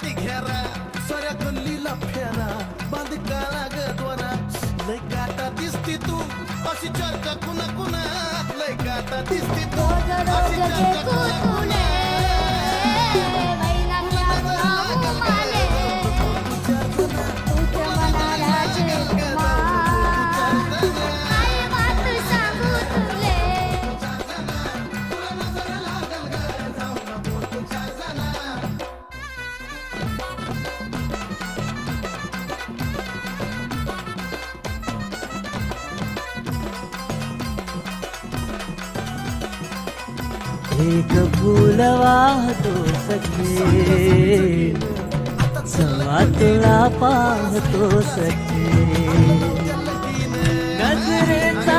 ती घेरा सऱ्या गल्लीला फेरा बांध काळा गद्वारा लय काटा दिसती तू अशी चर्चा कुणा कुणात लय काटा दिसती तू अशी चर्चा कुणा कुणात एक फूल वाहतो सखे सवा तुला पाहतो सखे गजरेचा